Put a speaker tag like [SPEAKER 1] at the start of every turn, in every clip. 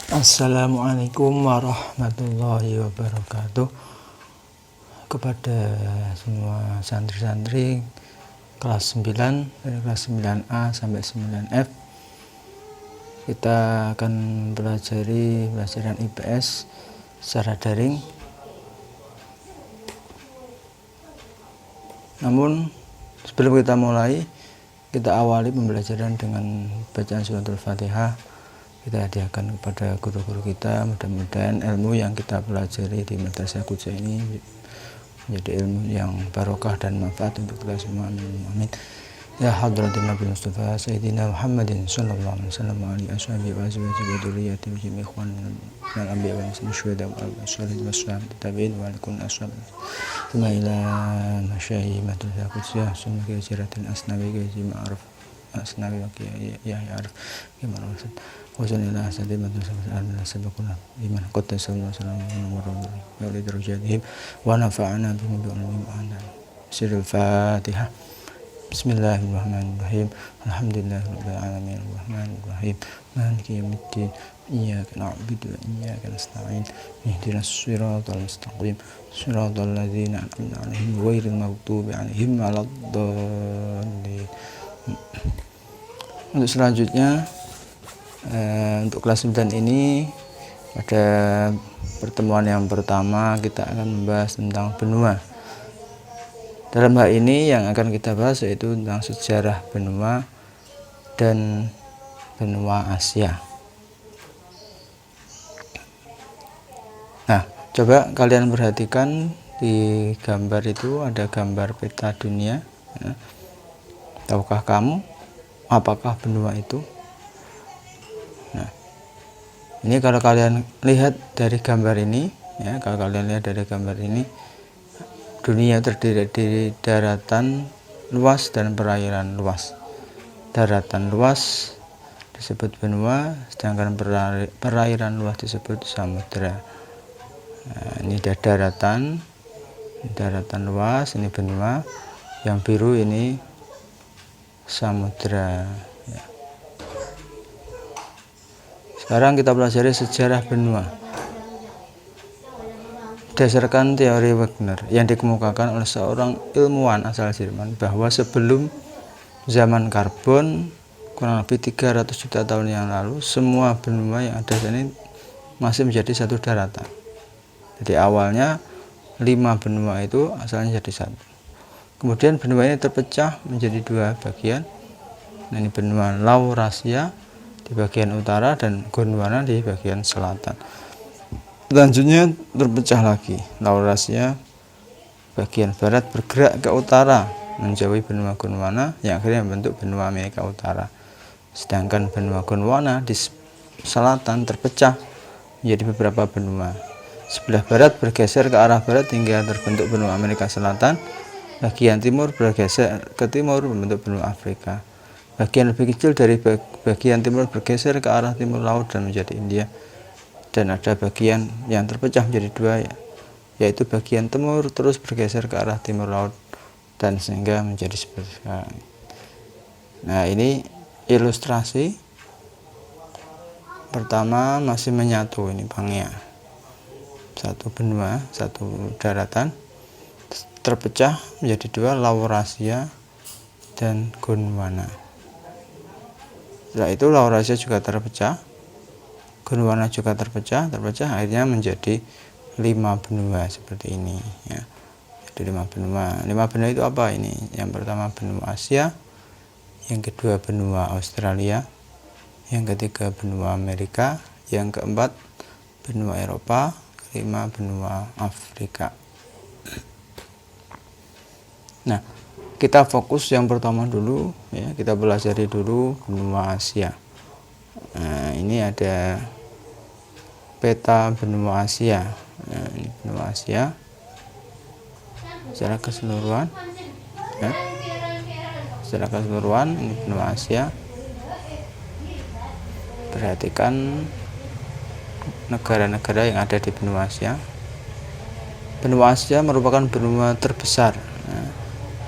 [SPEAKER 1] Assalamualaikum warahmatullahi wabarakatuh. Kepada semua santri-santri kelas 9 dari kelas 9A sampai 9F, kita akan pelajari pelajaran IPS secara daring. Namun sebelum kita mulai, kita awali pembelajaran dengan bacaan suratul Fatihah. Kita hadiahkan kepada guru-guru kita. Mudah-mudahan ilmu yang kita pelajari di Madrasah Qudza ini menjadi ilmu yang barokah dan manfaat untuk kita semua. Amin. Ya hadratin Nabi Mustafa Sayyidina Muhammadin sallallahu alaihi wasallam wa alihi washabihi wa azwajihi wa dzurriyyatihi wa jami'i ikhwanina minal anbiya'i wal mursalin syuhada wal salihin wassahabati tabi'in wa alaikum ashab. Thumma ila masyayikh Madrasah Qudza summa ki jiratin asnawi ki ma'ruf asnawi wa ki ya arif ki ma'ruf wasanillah asadi madrasah sabaquna iman qattasallahu sallallahu alaihi wasallam wa nafa'ana bima bi'ilmihim wa sirrul Fatihah. Bismillahirrahmanirrahim. Alhamdulillahirabbil alamin arrahmanir rahim maliki yaumiddin iyyaka na'budu wa iyyaka nasta'in ihdinas siratal mustaqim siratal ladzina an'amta 'alaihim ghairil maghdubi 'alaihim waladdallin. Untuk selanjutnya, untuk kelas 9 ini, pada pertemuan yang pertama kita akan membahas tentang benua. Dalam hal ini yang akan kita bahas yaitu tentang sejarah benua dan benua Asia. Nah, coba kalian perhatikan di gambar itu ada gambar peta dunia. Ya. Tahukah kamu apakah benua itu? Nah, ini kalau kalian lihat dari gambar ini, ya, dunia terdiri dari daratan luas dan perairan luas. Daratan luas disebut benua, sedangkan perairan luas disebut samudra. Nah, ini daratan luas, ini benua. Yang biru ini samudra. Ya. Sekarang kita pelajari sejarah benua. Berdasarkan teori Wagner yang dikemukakan oleh seorang ilmuwan asal Jerman bahwa sebelum zaman karbon kurang lebih 300 juta tahun yang lalu, semua benua yang ada di sini masih menjadi satu daratan. Jadi awalnya 5 benua itu asalnya jadi satu. Kemudian benua ini terpecah menjadi 2 bagian. Nah, ini benua Laurasia di bagian utara dan Gondwana di bagian selatan. Selanjutnya terpecah lagi. Laurasia bagian barat bergerak ke utara menjauhi benua Gondwana yang akhirnya membentuk benua Amerika Utara. Sedangkan benua Gondwana di selatan terpecah menjadi beberapa benua. Sebelah barat bergeser ke arah barat hingga terbentuk benua Amerika Selatan. Bagian timur bergeser ke timur membentuk benua Afrika. Bagian lebih kecil dari bagian timur bergeser ke arah timur laut dan menjadi India. Dan ada bagian yang terpecah menjadi 2, yaitu bagian timur terus bergeser ke arah timur laut dan sehingga menjadi seperti sekarang. Nah, ini ilustrasi pertama masih menyatu, ini Pangea. Satu benua, satu daratan terpecah menjadi 2, Laurasia dan Gondwana. Setelah itu Laurasia juga terpecah, Gondwana juga terpecah akhirnya menjadi 5 benua seperti ini, ya. Jadi 5 benua. 5 benua itu apa ini? Yang pertama benua Asia, yang kedua benua Australia, yang ketiga benua Amerika, yang keempat benua Eropa, kelima benua Afrika. Nah, kita fokus yang pertama dulu, ya, kita pelajari dulu benua Asia. Nah, ini ada peta benua Asia. Nah, ini benua Asia secara keseluruhan, ya. Secara keseluruhan ini benua Asia. Perhatikan negara-negara yang ada di benua Asia. Benua Asia merupakan benua terbesar. Nah,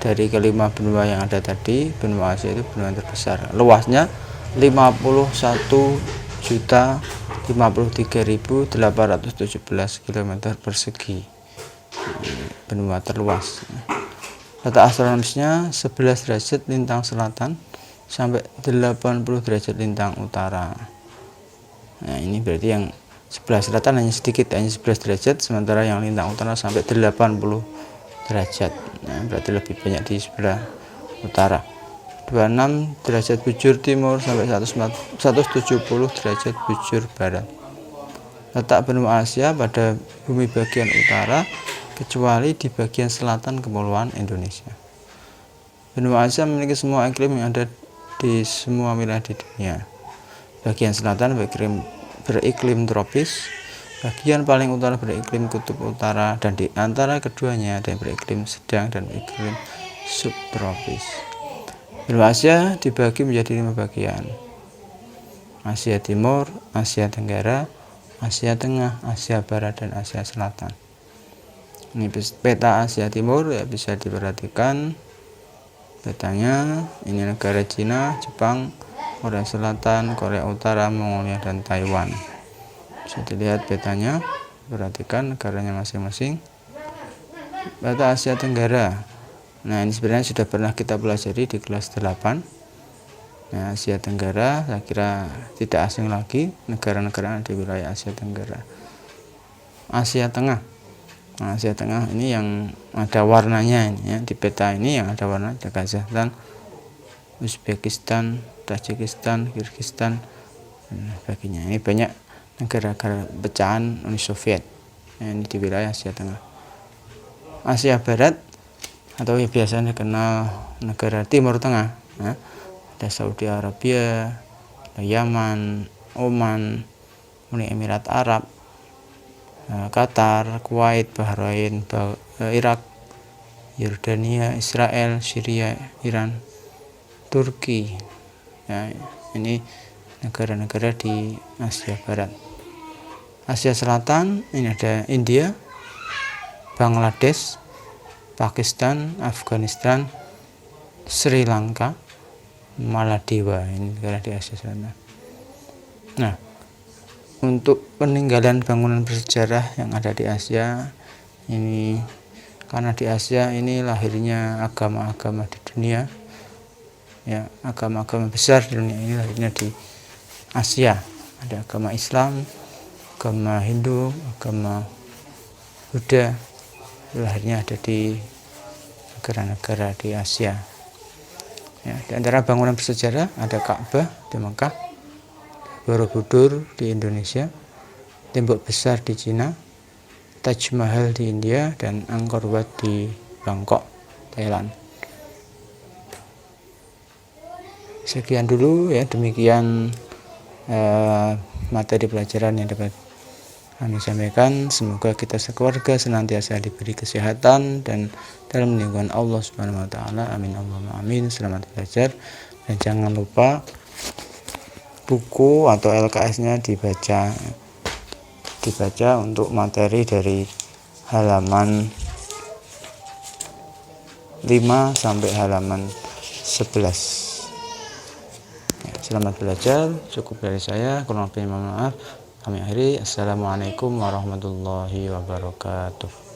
[SPEAKER 1] dari kelima benua yang ada tadi, benua Asia itu benua yang terbesar. Luasnya 51.300.000 53.817 km persegi, benua terluas. Letak astronomisnya 11 derajat lintang selatan sampai 80 derajat lintang utara. Nah, ini berarti yang sebelah selatan hanya sedikit, hanya 11 derajat, sementara yang lintang utara sampai 80 derajat. Nah, berarti lebih banyak di sebelah utara. 26 derajat bujur timur sampai 170 derajat bujur barat. Letak benua Asia pada bumi bagian utara kecuali di bagian selatan Kepulauan Indonesia. Benua Asia memiliki semua iklim yang ada di semua wilayah di dunia. Bagian selatan beriklim tropis, bagian paling utara beriklim kutub utara, dan di antara keduanya ada yang beriklim sedang dan iklim subtropis. Benua Asia dibagi menjadi 5 bagian: Asia Timur, Asia Tenggara, Asia Tengah, Asia Barat, dan Asia Selatan. Ini peta Asia Timur ya, bisa diperhatikan petanya. Ini negara Cina, Jepang, Korea Selatan, Korea Utara, Mongolia, dan Taiwan. Bisa dilihat petanya, perhatikan negaranya masing-masing. Peta Asia Tenggara. Nah, ini sebenarnya sudah pernah kita pelajari di kelas 8. Nah, Asia Tenggara saya kira tidak asing lagi, negara-negara di wilayah Asia Tenggara. Asia Tengah. Nah, Asia Tengah ini yang ada warnanya ini ya, di peta ini yang ada warna ada Kazakhstan, Uzbekistan, Tajikistan, Kyrgyzstan, dan sebagainya. Ini banyak negara-negara pecahan Uni Soviet. Nah, ini di wilayah Asia Tengah. Asia Barat atau yang biasanya dikenal negara Timur Tengah, ya, ada Saudi Arabia, ada Yaman, Oman, Uni Emirat Arab, Qatar, Kuwait, Bahrain, Irak, Yordania, Israel, Syria, Iran, Turki. Ya, ini negara-negara di Asia Barat. Asia Selatan ini ada India, Bangladesh, Pakistan, Afghanistan, Sri Lanka, Maldives. Ini negara di Asia Selatan. Nah, untuk peninggalan bangunan bersejarah yang ada di Asia ini, karena di Asia ini lahirnya agama-agama di dunia, ya, agama-agama besar di dunia ini lahirnya di Asia. Ada agama Islam, agama Hindu, agama Buddha, lahirnya ada di negara-negara di Asia. Ya, di antara bangunan bersejarah ada Ka'bah di Mekah, Borobudur di Indonesia, Tembok Besar di Cina, Taj Mahal di India, dan Angkor Wat di Bangkok, Thailand. Sekian dulu ya, demikian materi pelajaran yang dapat kami sampaikan. Semoga kita sekeluarga senantiasa diberi kesehatan dan dalam lindungan Allah Subhanahu wa taala. Amin Allahumma amin. Selamat belajar dan jangan lupa buku atau LKS-nya dibaca untuk materi dari halaman 5 sampai halaman 11. Ya, selamat belajar. Cukup dari saya. Kurang lebih mohon maaf. Kami akhiri. Assalamualaikum warahmatullahi wabarakatuh.